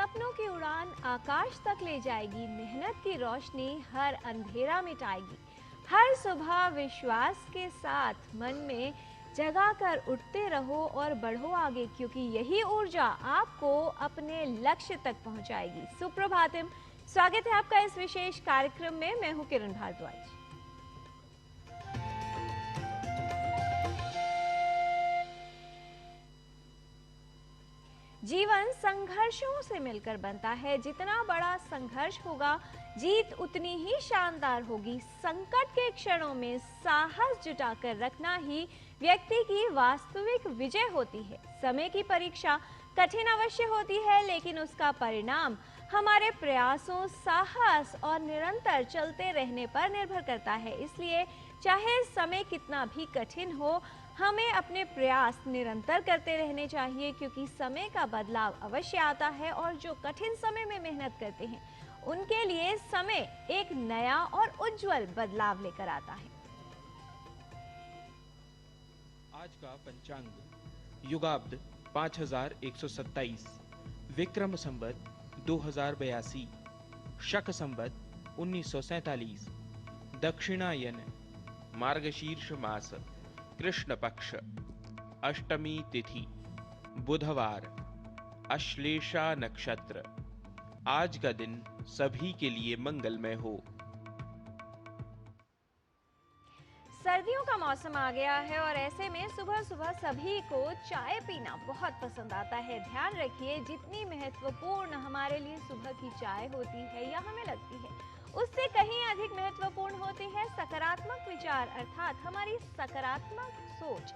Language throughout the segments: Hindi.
सपनों की उड़ान आकाश तक ले जाएगी, मेहनत की रोशनी हर अंधेरा मिटाएगी। हर सुबह विश्वास के साथ मन में जगा कर उठते रहो और बढ़ो आगे, क्योंकि यही ऊर्जा आपको अपने लक्ष्य तक पहुंचाएगी। सुप्रभातम, स्वागत है आपका इस विशेष कार्यक्रम में। मैं हूं किरण भारद्वाज। जीवन संघर्षों से मिलकर बनता है। जितना बड़ा संघर्ष होगा, जीत उतनी ही शानदार होगी। संकट के क्षणों में साहस जुटाकर रखना ही व्यक्ति की वास्तविक विजय होती है। समय की परीक्षा कठिन अवश्य होती है, लेकिन उसका परिणाम हमारे प्रयासों, साहस और निरंतर चलते रहने पर निर्भर करता है। इसलिए चाहे समय कितना भी कठिन हो, हमें अपने प्रयास निरंतर करते रहने चाहिए, क्योंकि समय का बदलाव अवश्य आता है और जो कठिन समय में मेहनत करते हैं उनके लिए समय एक नया और उज्जवल बदलाव लेकर आता है। आज का पंचांग युगाब्द 5127, विक्रम संवत 2082, शक संवत 1947, दक्षिणायन मार्गशीर्ष मास, कृष्ण पक्ष, अष्टमी तिथि, बुधवार, अश्लेषा नक्षत्र। आज का दिन सभी के लिए मंगलमय हो। सर्दियों का मौसम आ गया है और ऐसे में सुबह सुबह सभी को चाय पीना बहुत पसंद आता है। ध्यान रखिए, जितनी महत्वपूर्ण हमारे लिए सुबह की चाय होती है या हमें लगती है, उससे कहीं अधिक महत्वपूर्ण होती है सकारात्मक विचार, अर्थात हमारी सकारात्मक सोच।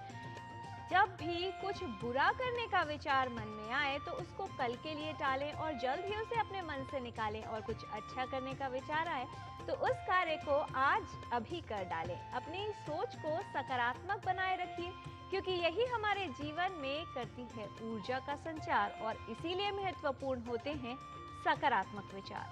जब भी कुछ बुरा करने का विचार मन में आए तो उसको कल के लिए टालें और जल्द ही उसे अपने मन से निकालें, और कुछ अच्छा करने का विचार आए तो उस कार्य को आज अभी कर डालें। अपनी सोच को सकारात्मक बनाए रखिए, क्योंकि यही हमारे जीवन में करती है ऊर्जा का संचार, और इसीलिए महत्वपूर्ण होते हैं सकारात्मक विचार।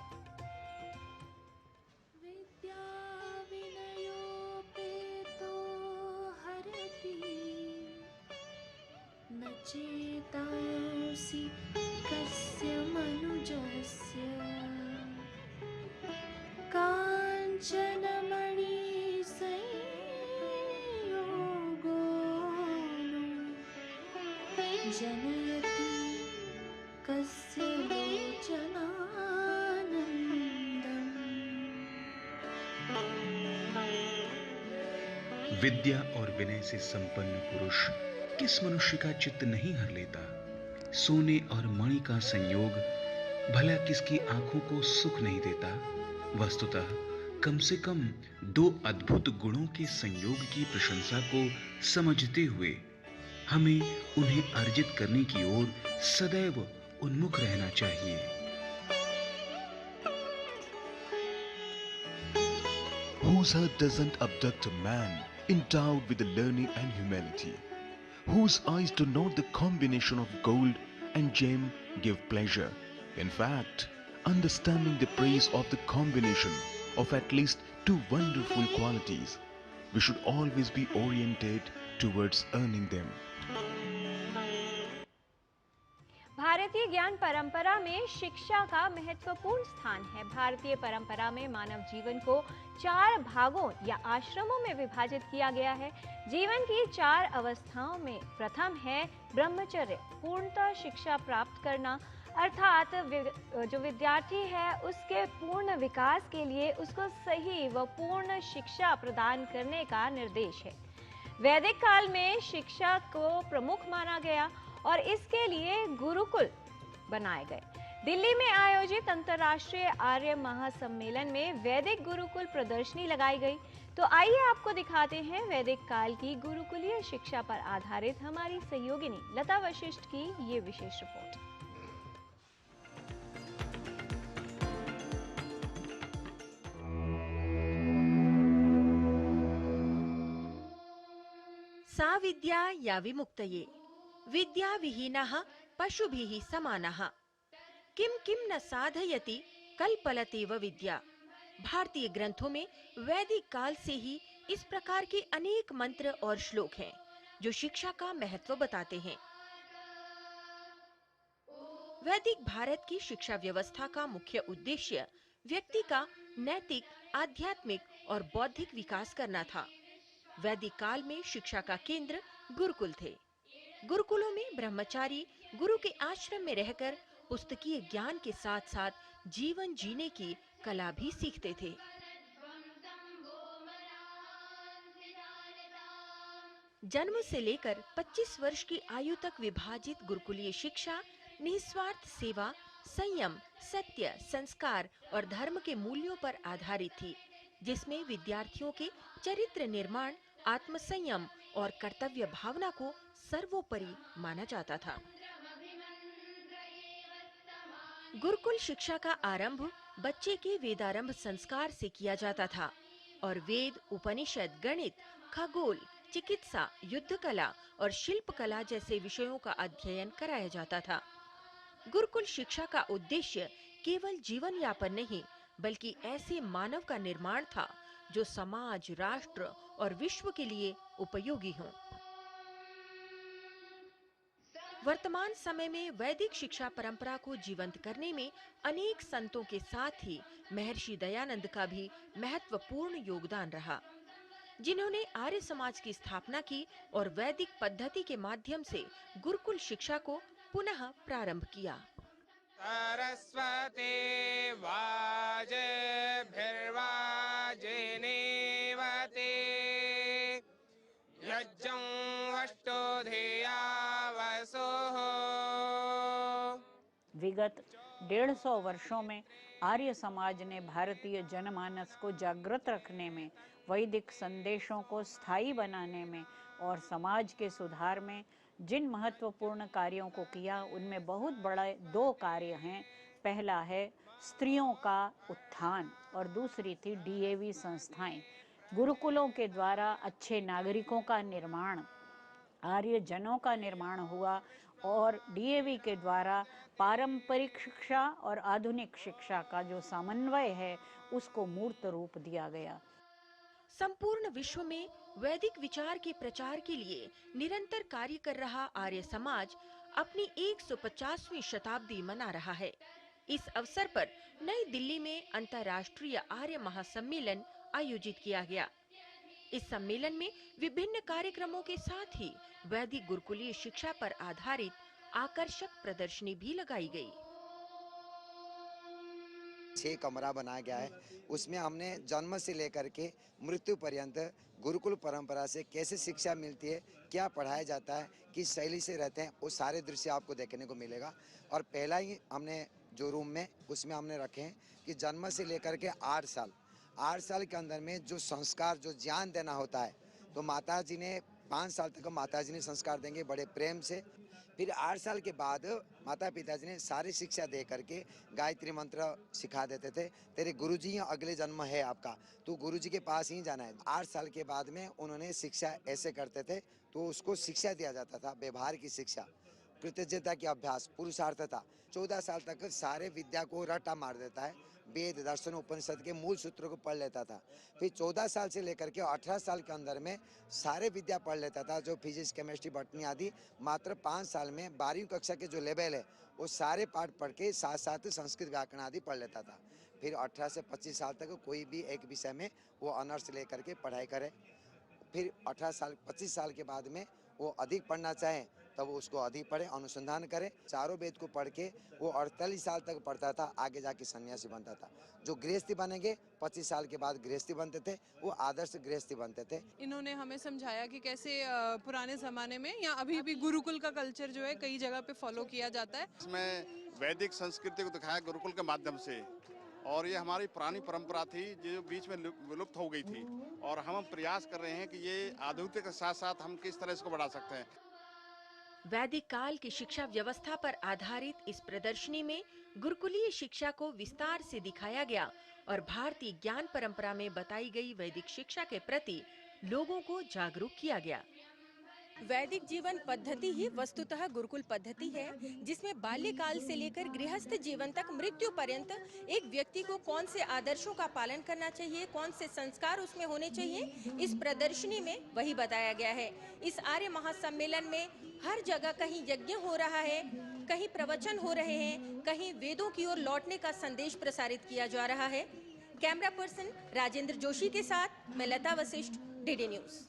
चेतांसि कस्य मनुजस्य कांचन मणि संयोगो जनयति कस्य लोचनानन्दम्। विद्या और विनय से संपन्न पुरुष किस मनुष्य का चित्त नहीं हर लेता। सोने और मणि का संयोग भला किसकी आंखों को सुख नहीं देता। वस्तुतः कम से कम दो अद्भुत गुणों के संयोग की प्रशंसा को समझते हुए हमें उन्हें अर्जित करने की ओर सदैव उन्मुख रहना चाहिए। Whose heart doesn't abduct a man endowed with the learning and humility, whose eyes do not the combination of gold and gem give pleasure. In fact, understanding the praise of the combination of at least two wonderful qualities, we should always be oriented towards earning them. भारतीय ज्ञान परंपरा में शिक्षा का महत्वपूर्ण स्थान है। भारतीय परंपरा में मानव जीवन को 4 भागों या आश्रमों में विभाजित किया गया है। जीवन की 4 अवस्थाओं में प्रथम है ब्रह्मचर्य, पूर्णतः शिक्षा प्राप्त करना, अर्थात जो विद्यार्थी है उसके पूर्ण विकास के लिए उसको सही व पूर्ण शिक्षा प्रदान करने का निर्देश है। वैदिक काल में शिक्षा को प्रमुख माना गया और इसके लिए गुरुकुल बनाए गए। दिल्ली में आयोजित अंतर्राष्ट्रीय आर्य महासम्मेलन में वैदिक गुरुकुल प्रदर्शनी लगाई गई। तो आइए आपको दिखाते हैं वैदिक काल की गुरुकुलीय शिक्षा पर आधारित हमारी सहयोगिनी लता वशिष्ठ की ये विशेष रिपोर्ट। सा विद्या या विमुक्तये विद्या विहीनः पशुभिः समानः। किम किम न साधयति कल्पलतेव विद्या। भारतीय ग्रंथों में वैदिक काल से ही इस प्रकार के अनेक मंत्र और श्लोक हैं जो शिक्षा का महत्व बताते हैं। वैदिक भारत की शिक्षा व्यवस्था का मुख्य उद्देश्य व्यक्ति का नैतिक, आध्यात्मिक और बौद्धिक विकास करना था। वैदिक काल में शिक्षा का केंद्र गुरुकुल थे। गुरुकुलों में ब्रह्मचारी गुरु के आश्रम में रहकर पुस्तकीय ज्ञान के साथ-साथ जीवन जीने की कला भी सीखते थे। जन्म से लेकर 25 वर्ष की आयु तक विभाजित गुरुकुलीय शिक्षा निस्वार्थ सेवा, संयम, सत्य, संस्कार और धर्म के मूल्यों पर आधारित थी, जिसमें विद्यार्थियों के चरित्र निर्माण, आत्मसंयम और कर्तव्य भावना को सर्वोपरि माना जाता था। गुरुकुल शिक्षा का आरंभ बच्चे के वेदारंभ संस्कार से किया जाता था और वेद, उपनिषद, गणित, खगोल, चिकित्सा, युद्ध कला और शिल्प कला जैसे विषयों का अध्ययन कराया जाता था। गुरुकुल शिक्षा का उद्देश्य केवल जीवन यापन नहीं, बल्कि ऐसे मानव का निर्माण था जो समाज, राष्ट्र और विश्व के लिए उपयोगी हों। वर्तमान समय में वैदिक शिक्षा परंपरा को जीवंत करने में अनेक संतों के साथ ही महर्षि दयानंद का भी महत्वपूर्ण योगदान रहा, जिन्होंने आर्य समाज की स्थापना की और वैदिक पद्धति के माध्यम से गुरुकुल शिक्षा को पुनः प्रारंभ किया। सरस्वती वाजेभिर्वाजिनीवती यज्ञं वष्टो धिया वसुः। विगत 150 वर्षों में आर्य समाज ने भारतीय जनमानस को जागृत रखने में, वैदिक संदेशों को स्थायी बनाने में और समाज के सुधार में जिन महत्वपूर्ण कार्यों को किया, उनमें बहुत बड़े 2 कार्य हैं। पहला है स्त्रियों का उत्थान और दूसरी थी डीएवी संस्थाएं। गुरुकुलों के द्वारा अच्छे नागरिकों का निर्माण, आर्य जनों का निर्माण हुआ और डीएवी के द्वारा पारंपरिक शिक्षा और आधुनिक शिक्षा का जो समन्वय है, उसको मूर्त रूप दिया गया। संपूर्ण विश्व में वैदिक विचार के प्रचार के लिए निरंतर कार्य कर रहा आर्य समाज अपनी 150वीं शताब्दी मना रहा है। इस अवसर पर नई दिल्ली में अंतर्राष्ट्रीय आर्य महासम्मेलन आयोजित किया गया। इस सम्मेलन में विभिन्न कार्यक्रमों के साथ ही वैदिक गुरुकुलीय शिक्षा पर आधारित आकर्षक प्रदर्शनी भी लगाई गई। 6 कमरा बनाया गया है। उसमें हमने जन्म से लेकर के मृत्यु पर्यंत गुरुकुल परंपरा से कैसे शिक्षा मिलती है, क्या पढ़ाया जाता है, किस शैली से रहते हैं, वो सारे दृश्य आपको देखने को मिलेगा। और पहला ही हमने जो रूम में उसमें हमने रखे हैं कि जन्म से लेकर के 8 साल के अंदर में जो संस्कार, जो ज्ञान देना होता है, तो माता जी ने 5 साल तक माता जी ने संस्कार देंगे बड़े प्रेम से। फिर 8 साल के बाद माता पिताजी ने सारी शिक्षा दे करके गायत्री मंत्र सिखा देते थे। तेरे गुरुजी ही अगले जन्म है आपका, तो गुरुजी के पास ही जाना है। 8 साल के बाद में उन्होंने शिक्षा ऐसे करते थे, तो उसको शिक्षा दिया जाता था, व्यवहार की शिक्षा, कृतज्ञता की अभ्यास, पुरुषार्थता। 14 साल तक सारे विद्या को रट्टा मार देता है, वेद, दर्शन, उपनिषद के मूल सूत्रों को पढ़ लेता था। फिर 14 साल से लेकर के 18 साल के अंदर में सारे विद्या पढ़ लेता था, जो फिजिक्स, केमिस्ट्री, बॉटनी आदि। मात्र 5 साल में 12वीं कक्षा के जो लेवल है, वो सारे पाठ पढ़ के साथ साथ संस्कृत व्याकरण आदि पढ़ लेता था। फिर 18 से 25 साल तक कोई भी एक विषय में वो ऑनर्स लेकर के पढ़ाई करे। फिर 25 साल के बाद में वो अधिक पढ़ना चाहे तब वो उसको अधिक पढ़े, अनुसंधान करे। चारों वेद को पढ़ के वो 48 साल तक पढ़ता था, आगे जाके सन्यासी बनता था। जो गृहस्थी बनेंगे 25 साल के बाद गृहस्थी बनते थे, वो आदर्श गृहस्थी बनते थे। इन्होंने हमें समझाया कि कैसे पुराने ज़माने में या अभी भी गुरुकुल का कल्चर जो है कई जगह पे फॉलो किया जाता है। इसमें वैदिक संस्कृति को दिखाया गुरुकुल के माध्यम से, और ये हमारी पुरानी परंपरा थी जो बीच में विलुप्त हो गई थी, और हम प्रयास कर रहे हैं कि ये आधुनिकता के साथ साथ हम किस तरह इसको बढ़ा सकते हैं। वैदिक काल की शिक्षा व्यवस्था पर आधारित इस प्रदर्शनी में गुरुकुलीय शिक्षा को विस्तार से दिखाया गया और भारतीय ज्ञान परंपरा में बताई गई वैदिक शिक्षा के प्रति लोगों को जागरूक किया गया। वैदिक जीवन पद्धति ही वस्तुतः गुरुकुल पद्धति है, जिसमें बाल्यकाल से लेकर गृहस्थ जीवन तक मृत्यु पर्यंत एक व्यक्ति को कौन से आदर्शों का पालन करना चाहिए, कौन से संस्कार उसमें होने चाहिए, इस प्रदर्शनी में वही बताया गया है। इस आर्य महासम्मेलन में हर जगह कहीं यज्ञ हो रहा है, कहीं प्रवचन हो रहे हैं, कहीं वेदों की ओर लौटने का संदेश प्रसारित किया जा रहा है। कैमरा पर्सन राजेंद्र जोशी के साथ मैं लता वशिष्ठ, डीडी न्यूज।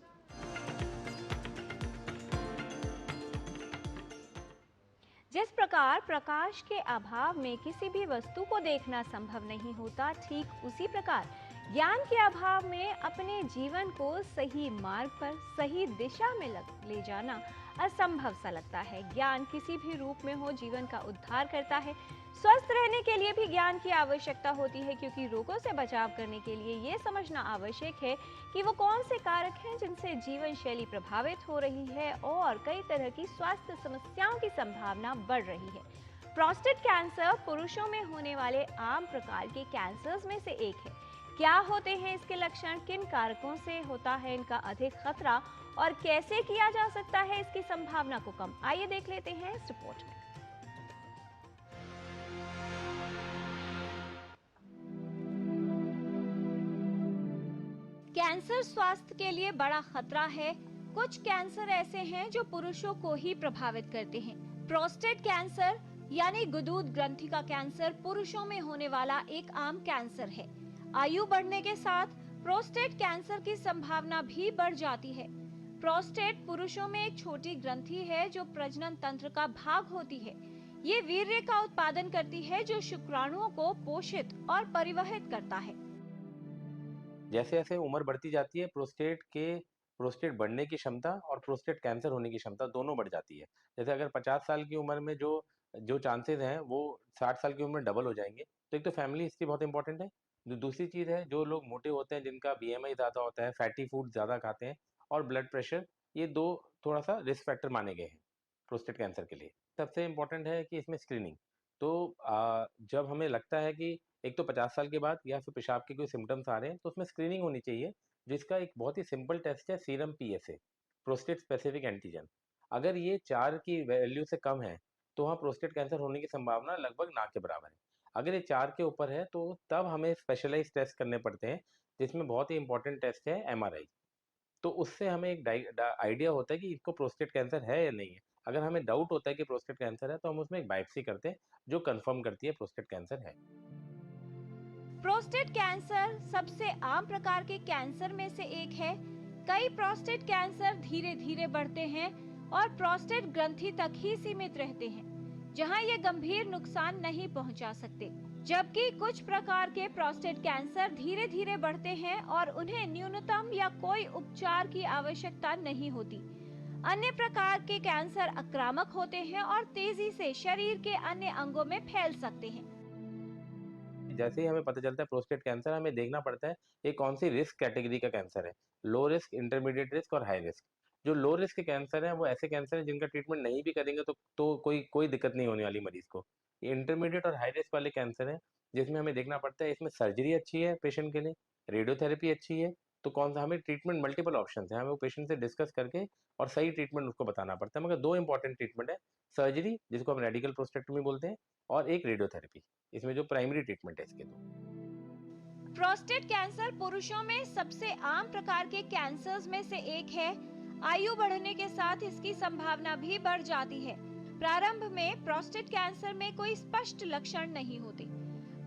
जिस प्रकार प्रकाश के अभाव में किसी भी वस्तु को देखना संभव नहीं होता, ठीक उसी प्रकार ज्ञान के अभाव में अपने जीवन को सही मार्ग पर, सही दिशा में ले जाना असंभव सा लगता है। ज्ञान किसी भी रूप में हो जीवन का उद्धार करता है। स्वस्थ रहने के लिए भी ज्ञान की आवश्यकता होती है, क्योंकि रोगों से बचाव करने के लिए ये समझना आवश्यक है कि वो कौन से कारक हैं जिनसे जीवन शैली प्रभावित हो रही है और कई तरह की स्वास्थ्य समस्याओं की संभावना बढ़ रही है। प्रोस्टेट कैंसर पुरुषों में होने वाले आम प्रकार के कैंसर्स में से एक है। क्या होते हैं इसके लक्षण, किन कारकों से होता है इनका अधिक खतरा और कैसे किया जा सकता है इसकी संभावना को कम, आइए देख लेते हैं इस रिपोर्ट में। कैंसर स्वास्थ्य के लिए बड़ा खतरा है। कुछ कैंसर ऐसे हैं जो पुरुषों को ही प्रभावित करते हैं। प्रोस्टेट कैंसर यानी गुदूद ग्रंथि का कैंसर पुरुषों में होने वाला एक आम कैंसर है। आयु बढ़ने के साथ प्रोस्टेट कैंसर की संभावना भी बढ़ जाती है। प्रोस्टेट पुरुषों में एक छोटी ग्रंथि है जो प्रजनन तंत्र का भाग होती है। ये वीर्य का उत्पादन करती है जो शुक्राणुओं को पोषित और परिवहित करता है। जैसे जैसे उम्र बढ़ती जाती है, प्रोस्टेट बढ़ने की क्षमता और प्रोस्टेट कैंसर होने की क्षमता दोनों बढ़ जाती है। जैसे अगर 50 साल की उम्र में जो जो चांसेस हैं वो 60 साल की उम्र में डबल हो जाएंगे। तो एक तो फैमिली हिस्ट्री बहुत इंपॉर्टेंट है। दूसरी चीज़ है, जो लोग मोटे होते हैं, जिनका बीएमआई ज़्यादा होता है, फैटी फूड ज़्यादा खाते हैं और ब्लड प्रेशर, ये दो थोड़ा सा रिस्क फैक्टर माने गए हैं प्रोस्टेट कैंसर के लिए। सबसे इम्पोर्टेंट है कि इसमें स्क्रीनिंग। तो जब हमें लगता है कि एक तो 50 साल के बाद या फिर पेशाब के कोई सिम्टम्स आ रहे हैं, तो उसमें स्क्रीनिंग होनी चाहिए, जिसका एक बहुत ही सिंपल टेस्ट है serum PSA, prostate specific antigen. अगर ये 4 की वैल्यू से कम है तो वहाँ प्रोस्टेट कैंसर होने की संभावना लगभग ना के बराबर है। अगर ये 4 के ऊपर है तो तब हमें स्पेशलाइज टेस्ट करने पड़ते हैं, जिसमें बहुत ही इंपॉर्टेंट टेस्ट है एमआरआई। तो उससे हमें एक आइडिया होता है कि इसको प्रोस्टेट कैंसर है या नहीं है। अगर हमें डाउट होता है कि प्रोस्टेट कैंसर है तो हम उसमें एक बायोप्सी करते हैं जो कंफर्म करती है प्रोस्टेट कैंसर है। प्रोस्टेट कैंसर सबसे आम प्रकार के कैंसर में से एक है। कई प्रोस्टेट कैंसर धीरे धीरे बढ़ते हैं और प्रोस्टेट ग्रंथि तक ही सीमित रहते हैं, जहां ये गंभीर नुकसान नहीं पहुंचा सकते। जबकि कुछ प्रकार के प्रोस्टेट कैंसर धीरे धीरे बढ़ते हैं और उन्हें न्यूनतम या कोई उपचार की आवश्यकता नहीं होती। अन्य प्रकार के कैंसर आक्रामक होते हैं और तेजी से शरीर के अन्य अंगों में फैल सकते हैं। जैसे ही हमें पता चलता है प्रोस्टेट कैंसर, हमें देखना पड़ता है ये कौन सी रिस्क कैटेगरी का कैंसर है, लो रिस्क, इंटरमीडिएट रिस्क और हाई रिस्क। जो लो रिस्क के कैंसर है वो ऐसे कैंसर है जिनका ट्रीटमेंट नहीं भी करेंगे तो कोई दिक्कत नहीं होने वाली मरीज को। ये इंटरमीडिएट और हाई रिस्क वाले कैंसर है जिसमें हमें देखना पड़ता है इसमें सर्जरी अच्छी है पेशेंट के लिए, रेडियोथेरेपी अच्छी है, तो कौन सा हमें ट्रीटमेंट मल्टीपल ऑप्शन है, हमें वो पेशेंट से डिस्कस करके और सही ट्रीटमेंट उसको बताना पड़ता है। मगर दो इंपॉर्टेंट ट्रीटमेंट है, सर्जरी जिसको हम रेडिकल प्रोस्टेक्टोमी बोलते हैं और एक रेडियोथेरेपी, इसमें जो प्राइमरी ट्रीटमेंट है इसके दो। प्रोस्टेट कैंसर पुरुषों में सबसे आम प्रकार के कैंसर्स में से एक है। आयु बढ़ने के साथ इसकी संभावना भी बढ़ जाती है। प्रारंभ में प्रोस्टेट कैंसर में कोई स्पष्ट लक्षण नहीं होते।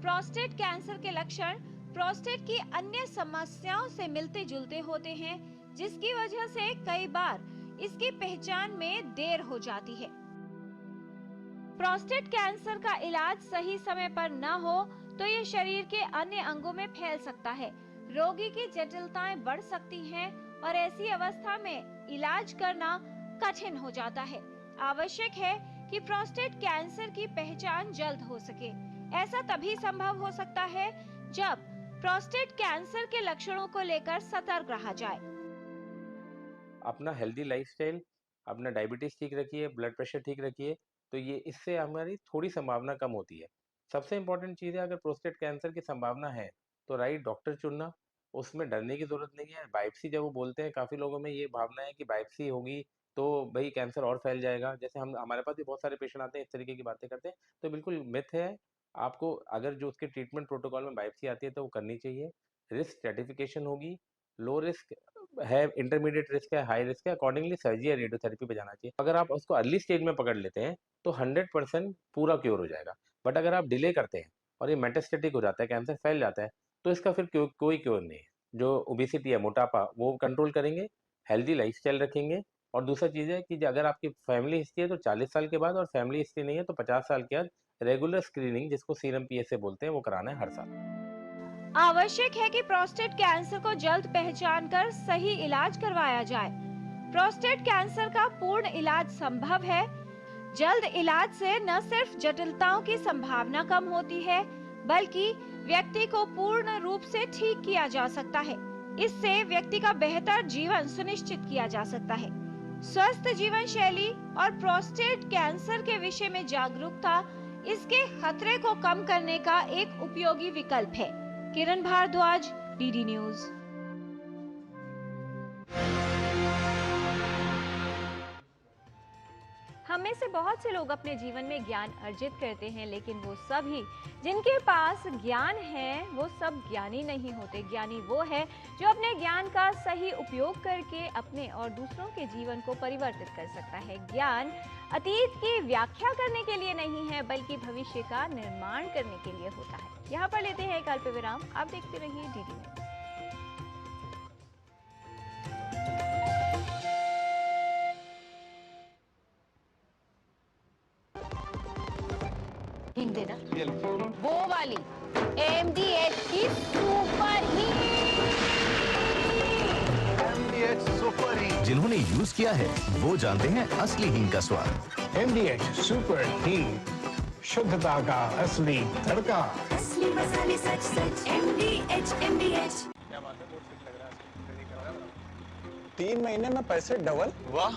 प्रोस्टेट कैंसर के लक्षण प्रोस्टेट की अन्य समस्याओं से मिलते जुलते होते हैं, जिसकी वजह से कई बार इसकी पहचान में देर हो जाती है। प्रोस्टेट कैंसर का इलाज सही समय पर न हो तो ये शरीर के अन्य अंगों में फैल सकता है। रोगी की जटिलताएं बढ़ सकती हैं और ऐसी अवस्था में इलाज करना कठिन हो जाता है। आवश्यक है कि प्रोस्टेट कैंसर की पहचान जल्द हो सके। ऐसा तभी संभव हो सकता है जब प्रोस्टेट कैंसर के लक्षणों को लेकर सतर्क रहा जाए। अपना हेल्दी लाइफस्टाइल, अपना डायबिटीज ठीक रखिए, ब्लड प्रेशर ठीक रखिए, तो ये इससे हमारी थोड़ी संभावना कम होती है। सबसे इम्पोर्टेंट चीज़ है, अगर प्रोस्टेट कैंसर की संभावना है तो राइट डॉक्टर चुनना, उसमें डरने की जरूरत नहीं है। बायोप्सी जब वो बोलते हैं, काफ़ी लोगों में ये भावना है कि बायोप्सी होगी तो भाई कैंसर और फैल जाएगा। जैसे हमारे पास भी बहुत सारे पेशेंट आते हैं इस तरीके की बातें करते हैं, तो बिल्कुल मिथ है। आपको अगर जो उसके ट्रीटमेंट प्रोटोकॉल में बायोप्सी आती है तो वो करनी चाहिए। रिस्क स्ट्रेटिफिकेशन होगी लो रिस्क है, इंटरमीडिएट रिस्क है, हाई रिस्क है, अकॉर्डिंगली सर्जरी या रेडियोथेरेपी पे जाना चाहिए। अगर आप उसको अर्ली स्टेज में पकड़ लेते हैं तो 100% पूरा क्योर हो जाएगा। बट अगर आप डिले करते हैं और ये मेटास्टेटिक हो जाता है, कैंसर फैल जाता है, तो इसका फिर कोई क्योर नहीं है। जो ओबेसिटी है, मोटापा, वो कंट्रोल करेंगे, हेल्दी लाइफस्टाइल रखेंगे। और दूसरा चीज़ है कि अगर आपकी फैमिली हिस्ट्री है तो 40 साल के बाद, और फैमिली हिस्ट्री नहीं है तो 50 साल के बाद रेगुलर स्क्रीनिंग, जिसको सीरम पीएसए बोलते हैं, वो कराना है हर साल। आवश्यक है कि प्रोस्टेट कैंसर को जल्द पहचान कर सही इलाज करवाया जाए। प्रोस्टेट कैंसर का पूर्ण इलाज संभव है। जल्द इलाज से न सिर्फ जटिलताओं की संभावना कम होती है, बल्कि व्यक्ति को पूर्ण रूप से ठीक किया जा सकता है। इससे व्यक्ति का बेहतर जीवन सुनिश्चित किया जा सकता है। स्वस्थ जीवन शैली और प्रोस्टेट कैंसर के विषय में जागरूकता इसके खतरे को कम करने का एक उपयोगी विकल्प है। किरण भारद्वाज, डीडी न्यूज। हम में से बहुत से लोग अपने जीवन में ज्ञान अर्जित करते हैं, लेकिन वो सभी जिनके पास ज्ञान है वो सब ज्ञानी नहीं होते। ज्ञानी वो है जो अपने ज्ञान का सही उपयोग करके अपने और दूसरों के जीवन को परिवर्तित कर सकता है। ज्ञान अतीत की व्याख्या करने के लिए नहीं है, बल्कि भविष्य का निर्माण करने के लिए होता है। यहाँ पर लेते हैं एक अल्प विराम। आप देखते रहिए डीडी न्यूज। हिंग देना, वो वाली MDH की सुपर MDH सुपर हींग। जिन्होंने यूज किया है वो जानते हैं असली हींग का स्वाद। MDH सुपर हींग, शुद्धता का असली तड़का। असली मसाले सच सच MDH। क्या बात है, बहुत फिट लग रहा है। 3 महीने में पैसे डबल, वाह,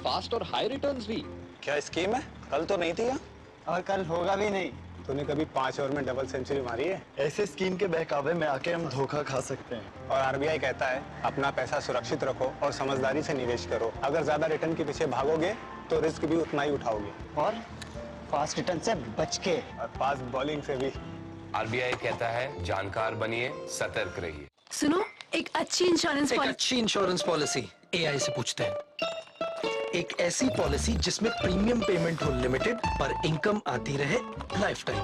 फास्ट और हाई रिटर्न्स भी। क्या स्कीम है? कल तो नहीं थी यहाँ, और कल होगा भी नहीं। तूने कभी 5 ओवर में डबल सेंचुरी मारी है? ऐसे स्कीम के बहकावे में आके हम धोखा खा सकते हैं। और RBI कहता है अपना पैसा सुरक्षित रखो और समझदारी से निवेश करो। अगर ज्यादा रिटर्न के पीछे भागोगे तो रिस्क भी उतना ही उठाओगे, और फास्ट रिटर्न से बच के, और फास्ट बॉलिंग से भी। RBI कहता है जानकार बनिए, सतर्क रहिए। सुनो, एक अच्छी इंश्योरेंस पॉलिसी AI से पूछते हैं। एक ऐसी पॉलिसी जिसमें प्रीमियम पेमेंट हो लिमिटेड पर इनकम आती रहे लाइफ टाइम।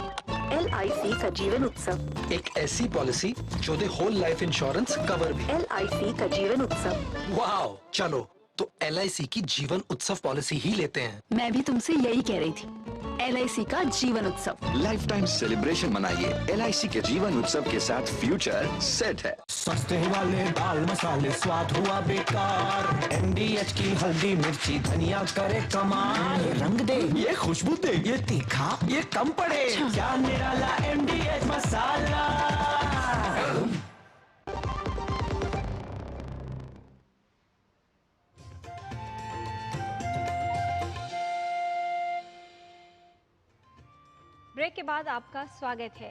LIC का जीवन उत्सव। एक ऐसी पॉलिसी जो दे होल लाइफ इंश्योरेंस कवर भी। LIC का जीवन उत्सव। वाओ, चलो तो LIC की जीवन उत्सव पॉलिसी ही लेते हैं। मैं भी तुमसे यही कह रही थी, LIC का जीवन उत्सव। लाइफ टाइम सेलिब्रेशन मनाइए LIC के जीवन उत्सव के साथ। फ्यूचर सेट है। सस्ते वाले दाल मसाले स्वाद हुआ बेकार। MDH की हल्दी मिर्ची धनिया करे कमाल। ये रंग दे, ये खुशबू दे, ये तीखा, ये कम पड़े। क्या निराला MDH मसाला। ब्रेक के बाद आपका स्वागत है।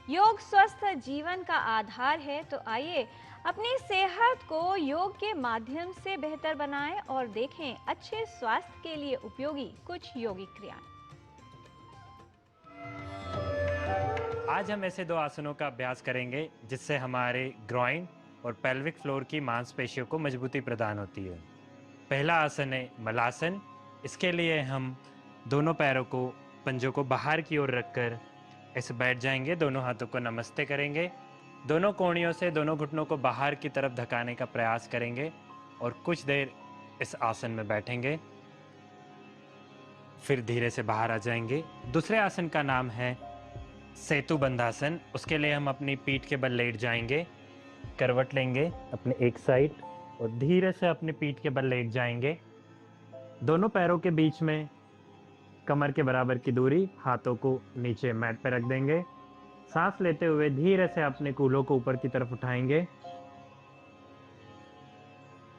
योग स्वस्थ जीवन का आधार है, तो आइए अपनी सेहत को योग के माध्यम से बेहतर बनाएं और देखें अच्छे स्वास्थ्य के लिए उपयोगी कुछ योगिक क्रियाएं। आज हम ऐसे 2 आसनों का अभ्यास करेंगे जिससे हमारे ग्रॉइन और पेल्विक फ्लोर की मांसपेशियों को मजबूती प्रदान होती है। पहला आसन है मलासन। इसके लिए हम दोनों पैरों को, पंजों को बाहर की ओर रखकर ऐसे बैठ जाएंगे। दोनों हाथों को नमस्ते करेंगे। दोनों कोहनियों से दोनों घुटनों को बाहर की तरफ धकाने का प्रयास करेंगे और कुछ देर इस आसन में बैठेंगे, फिर धीरे से बाहर आ जाएंगे। दूसरे आसन का नाम है सेतु बंधासन। उसके लिए हम अपनी पीठ के बल लेट जाएंगे, करवट लेंगे अपने एक साइड और धीरे से अपनी पीठ के बल लेट जाएंगे। दोनों पैरों के बीच में कमर के बराबर की दूरी, हाथों को नीचे मैट पर रख देंगे। सांस लेते हुए धीरे से अपने कूल्हों को ऊपर की तरफ उठाएंगे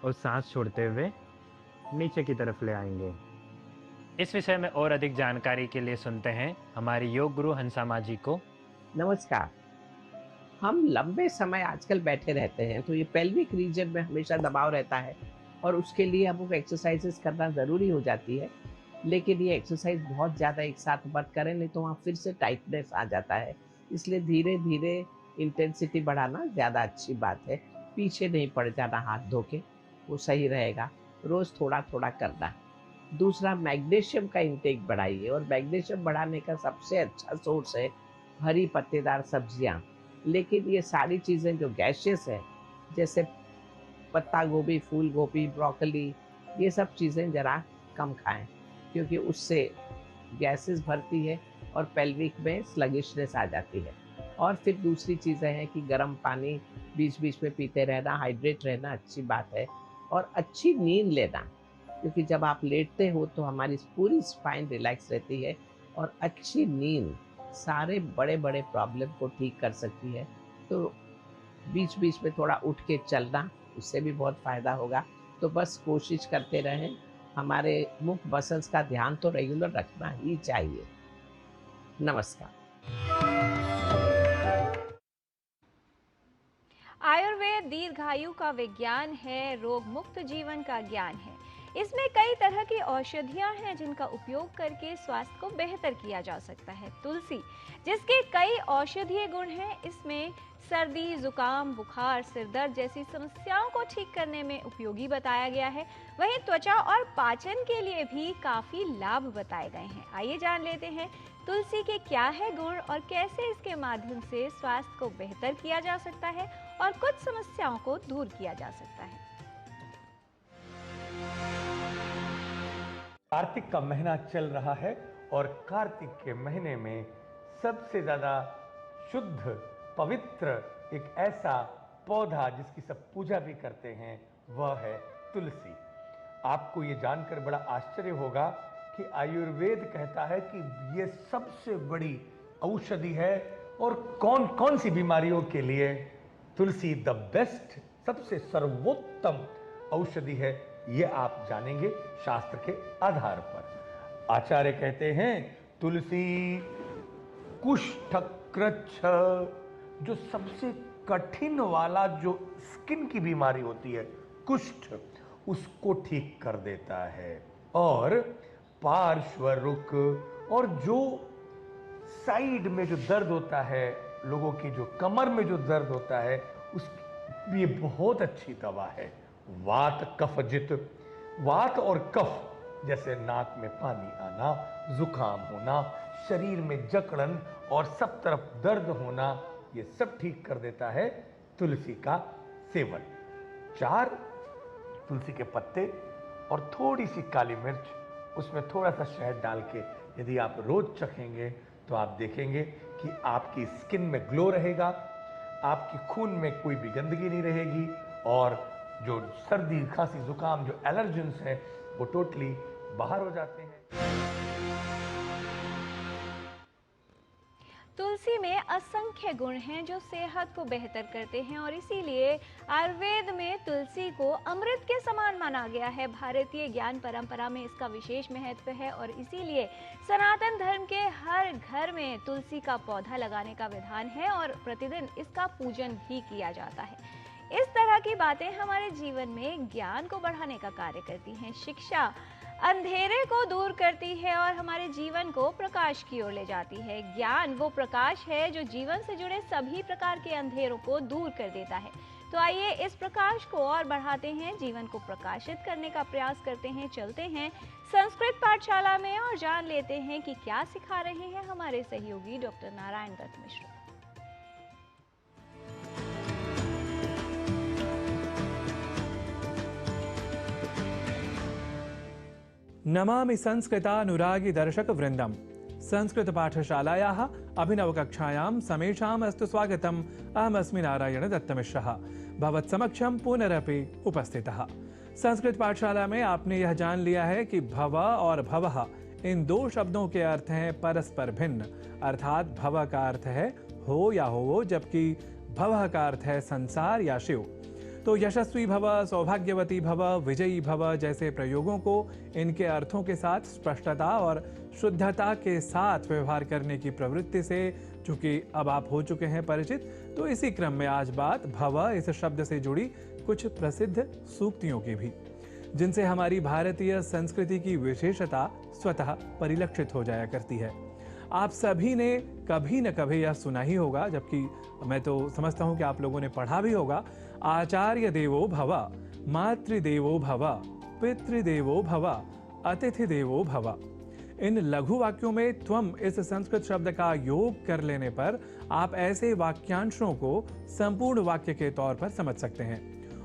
और सांस छोड़ते हुए नीचे की तरफ ले आएंगे। इस विषय में और अधिक जानकारी के लिए सुनते हैं हमारी योग गुरु हंसामा जी को। नमस्कार। हम लंबे समय आजकल बैठे रहते हैं तो ये पेल्विक रीजन में हमेशा दबाव रहता है और उसके लिए हमको एक्सरसाइजेस करना ज़रूरी हो जाती है। लेकिन ये एक्सरसाइज बहुत ज़्यादा एक साथ मत करें, नहीं तो वहाँ फिर से टाइटनेस आ जाता है। इसलिए धीरे धीरे इंटेंसिटी बढ़ाना ज़्यादा अच्छी बात है। पीछे नहीं पड़ जाना हाथ धो के, वो सही रहेगा। रोज थोड़ा थोड़ा करना। दूसरा, मैग्नीशियम का इंटेक बढ़ाइए, और मैग्नीशियम बढ़ाने का सबसे अच्छा सोर्स है हरी पत्तेदार सब्जियां। लेकिन ये सारी चीज़ें जो गैशियस है, जैसे पत्ता गोभी, फूल गोभी, ब्रोकली, ये सब चीज़ें ज़रा कम खाएं, क्योंकि उससे गैसेस भरती है और पेल्विक में स्लगिशनेस आ जाती है। और फिर दूसरी चीज़ें हैं कि गर्म पानी बीच बीच में पीते रहना, हाइड्रेट रहना अच्छी बात है। और अच्छी नींद लेना, क्योंकि जब आप लेटते हो तो हमारी पूरी स्पाइन रिलैक्स रहती है, और अच्छी नींद सारे बड़े बड़े प्रॉब्लम को ठीक कर सकती है। तो बीच बीच में थोड़ा उठ के चलना, उससे भी बहुत फ़ायदा होगा। तो बस कोशिश करते रहें। हमारे मुख मसल्स का ध्यान तो रेगुलर रखना ही चाहिए। नमस्कार। आयुर्वेद दीर्घायु का विज्ञान है, रोग मुक्त जीवन का ज्ञान है। इसमें कई तरह की औषधियां हैं जिनका उपयोग करके स्वास्थ्य को बेहतर किया जा सकता है। तुलसी, जिसके कई औषधीय गुण हैं, इसमें सर्दी, जुकाम, बुखार, सिर दर्द जैसी समस्याओं को ठीक करने में उपयोगी बताया गया है। वहीं त्वचा और पाचन के लिए भी काफी लाभ बताए गए हैं। आइए जान लेते हैं तुलसी के क्या है गुण और कैसे इसके माध्यम से स्वास्थ्य को बेहतर किया जा सकता है और कुछ समस्याओं को दूर किया जा सकता है। कार्तिक का महीना चल रहा है और कार्तिक के महीने में सबसे ज्यादा शुद्ध पवित्र एक ऐसा पौधा जिसकी सब पूजा भी करते हैं, वह है तुलसी। आपको ये जानकर बड़ा आश्चर्य होगा कि आयुर्वेद कहता है कि ये सबसे बड़ी औषधि है, और कौन कौन सी बीमारियों के लिए तुलसी द बेस्ट, सबसे सर्वोत्तम औषधि है, ये आप जानेंगे शास्त्र के आधार पर। आचार्य कहते हैं तुलसी कुष्ठकृच्छ, जो सबसे कठिन वाला जो स्किन की बीमारी होती है कुष्ठ, उसको ठीक कर देता है। और पार्श्वरुक, और जो साइड में जो दर्द होता है लोगों की, जो कमर में जो दर्द होता है, उसकी भी बहुत अच्छी दवा है। वात कफजित, वात और कफ जैसे नाक में पानी आना, जुकाम होना, शरीर में जकड़न और सब तरफ दर्द होना, ये सब ठीक कर देता है तुलसी का सेवन। 4 तुलसी के पत्ते और थोड़ी सी काली मिर्च, उसमें थोड़ा सा शहद डाल के यदि आप रोज चखेंगे तो आप देखेंगे कि आपकी स्किन में ग्लो रहेगा, आपकी खून में कोई भी गंदगी नहीं रहेगी, और जो सर्दी, खांसी, जुकाम, जो एलर्जेंस हैं, वो टोटली बाहर हो जाते हैं। तुलसी में असंख्य गुण हैं जो सेहत को बेहतर करते हैं, और इसीलिए आयुर्वेद में तुलसी को अमृत के समान माना गया है। भारतीय ज्ञान परंपरा में इसका विशेष महत्व है, और इसीलिए सनातन धर्म के हर घर में तुलसी का पौधा लगाने का विधान है और प्रतिदिन इसका पूजन भी किया जाता है। इस तरह की बातें हमारे जीवन में ज्ञान को बढ़ाने का कार्य करती हैं। शिक्षा अंधेरे को दूर करती है और हमारे जीवन को प्रकाश की ओर ले जाती है। ज्ञान वो प्रकाश है जो जीवन से जुड़े सभी प्रकार के अंधेरों को दूर कर देता है। तो आइए इस प्रकाश को और बढ़ाते हैं, जीवन को प्रकाशित करने का प्रयास करते हैं। चलते हैं संस्कृत पाठशाला में और जान लेते हैं कि क्या सिखा रहे हैं हमारे सहयोगी डॉक्टर नारायण दत्त मिश्र। नमामि संस्कृतानुरागी दर्शक वृंदम। संस्कृत पाठशालायाः अभिनवकक्षायां समेषाम् अस्तु स्वागतम्। अहमस्मि नारायण दत्तमिश्रः, भवत्समक्षं पुनरपि उपस्थितः। संस्कृत पाठशाला में आपने यह जान लिया है कि भव और भवः, इन 2 शब्दों के अर्थ हैं परस्पर भिन्न। अर्थात भव का अर्थ है हो या हो, जबकि भवः का अर्थ है संसार या शिव। तो यशस्वी भव, सौभाग्यवती भव, विजयी भव जैसे प्रयोगों को इनके अर्थों के साथ स्पष्टता और शुद्धता के साथ व्यवहार करने की प्रवृत्ति से चूंकि अब आप हो चुके हैं परिचित, तो इसी क्रम में आज बात भव इस शब्द से जुड़ी कुछ प्रसिद्ध सूक्तियों की भी, जिनसे हमारी भारतीय संस्कृति की विशेषता स्वतः परिलक्षित हो जाया करती है। आप सभी ने कभी न कभी यह सुना ही होगा, जबकि मैं तो समझता हूं कि आप लोगों ने पढ़ा भी होगा। आचार्य देवो भव, मातृदेवो भव, पितृदेवो भव, अतिथि देवो भव। इन लघु वाक्यों में त्वम इस संस्कृत शब्द का योग कर लेने पर आप ऐसे वाक्यांशों को संपूर्ण वाक्य के तौर पर समझ सकते हैं।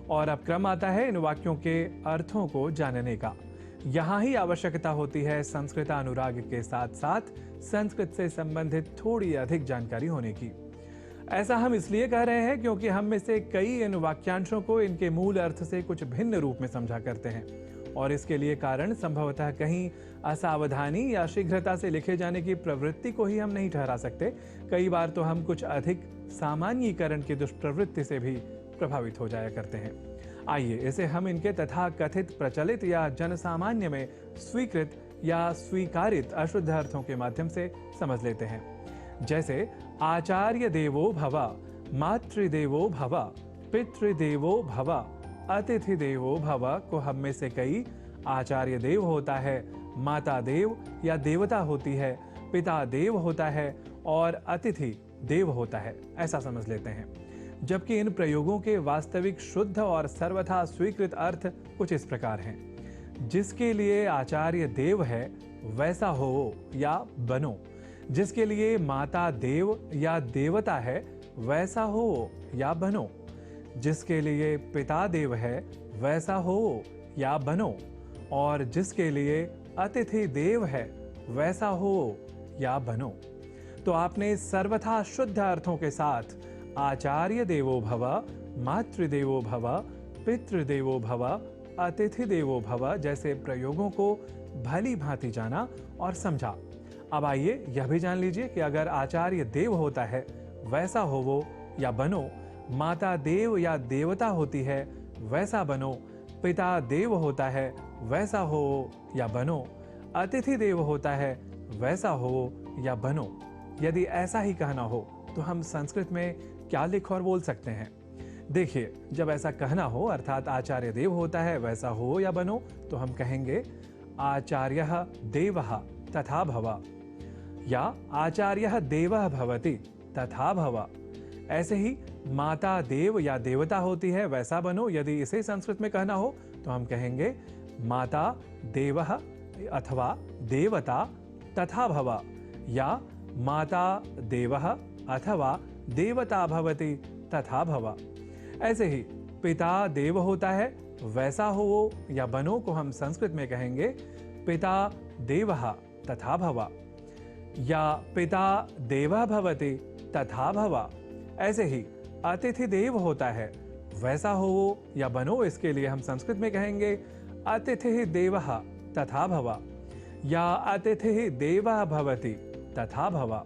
और अब क्रम आता है इन वाक्यों के अर्थों को जानने का। यहाँ ही आवश्यकता होती है संस्कृत अनुराग के साथ साथ संस्कृत से संबंधित थोड़ी अधिक जानकारी होने की। ऐसा हम इसलिए कह रहे हैं क्योंकि हम में से कई इन वाक्यांशों को इनके मूल अर्थ से कुछ भिन्न रूप में समझा करते हैं, और इसके लिए कारण संभवतः कहीं असावधानी या शीघ्रता से लिखे जाने की प्रवृत्ति को ही हम नहीं ठहरा सकते। कई बार तो हम कुछ अधिक सामान्यीकरण की दुष्प्रवृत्ति से भी प्रभावित हो जाया करते हैं। आइए इसे हम इनके तथा कथित प्रचलित या जनसामान्य में स्वीकृत या स्वीकारित अशुद्ध अर्थों के माध्यम से समझ लेते हैं। जैसे आचार्य देवो भव, मातृदेवो भव, पितृदेवो भव, अतिथि देवो भव को हम में से कई आचार्य देव होता है, माता देव या देवता होती है, पिता देव होता है और अतिथि देव होता है, ऐसा समझ लेते हैं। जबकि इन प्रयोगों के वास्तविक शुद्ध और सर्वथा स्वीकृत अर्थ कुछ इस प्रकार हैं। जिसके लिए आचार्य देव है वैसा हो या बनो, जिसके लिए माता देव या देवता है वैसा हो या बनो, जिसके लिए पिता देव है वैसा हो या बनो, और जिसके लिए अतिथि देव है वैसा हो या बनो। तो आपने सर्वथा शुद्ध अर्थों के साथ आचार्य देवो भव, मातृदेवो भव, पितृदेवो भव, अतिथि देवो भव जैसे प्रयोगों को भली भांति जाना और समझा। अब आइए यह भी जान लीजिए कि अगर आचार्य देव होता है वैसा होवो या बनो, माता देव या देवता होती है वैसा बनो, पिता देव होता है वैसा हो या बनो, अतिथि देव होता है वैसा हो या बनो। यदि ऐसा ही कहना हो तो हम संस्कृत में क्या लिख और बोल सकते हैं? देखिए, जब ऐसा कहना हो अर्थात आचार्य देव होता है वैसा हो या बनो, तो हम कहेंगे आचार्यः देवः तथा भव, या आचार्यः देवः भवति तथा भव। ऐसे ही माता देव या देवता होती है वैसा बनो, यदि इसे संस्कृत में कहना हो तो हम कहेंगे माता देवः अथवा देवता तथा भव, या माता देवः अथवा देवता भवति तथा भव। ऐसे ही पिता देव होता है वैसा हो या बनो को हम संस्कृत में कहेंगे पिता देवः तथा भव, या पिता देवः भवति तथा भव। ऐसे ही अतिथि देव होता है वैसा हो या बनो, इसके लिए हम संस्कृत में कहेंगे अतिथि देवः तथा भव, या अतिथि देवः भवति तथा भव।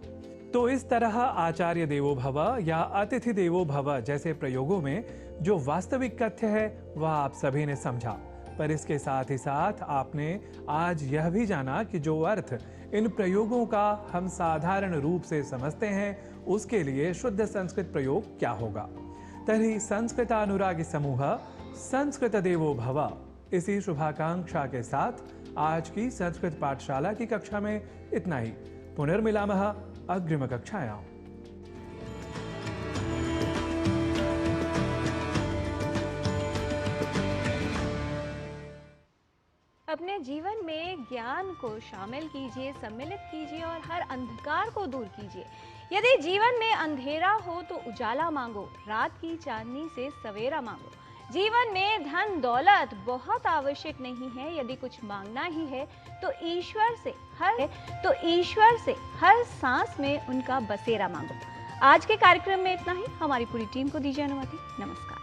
तो इस तरह आचार्य देवो भव या अतिथि देवो भव जैसे प्रयोगों में जो वास्तविक कथ्य है वह आप सभी ने समझा, पर इसके साथ ही साथ आपने आज यह भी जाना कि जो अर्थ इन प्रयोगों का हम साधारण रूप से समझते हैं उसके लिए शुद्ध संस्कृत प्रयोग क्या होगा। तर्हि संस्कृतानुरागी समूह संस्कृत देवो भव, इसी शुभाकांक्षा के साथ आज की संस्कृत पाठशाला की कक्षा में इतना ही। पुनर्मिलामः अग्रिम कक्षायां। अपने जीवन में ज्ञान को शामिल कीजिए, सम्मिलित कीजिए और हर अंधकार को दूर कीजिए। यदि जीवन में अंधेरा हो तो उजाला मांगो, रात की चांदनी से सवेरा मांगो। जीवन में धन दौलत बहुत आवश्यक नहीं है, यदि कुछ मांगना ही है तो ईश्वर से हर सांस में उनका बसेरा मांगो। आज के कार्यक्रम में इतना ही। हमारी पूरी टीम को दीजिए अनुमति। नमस्कार।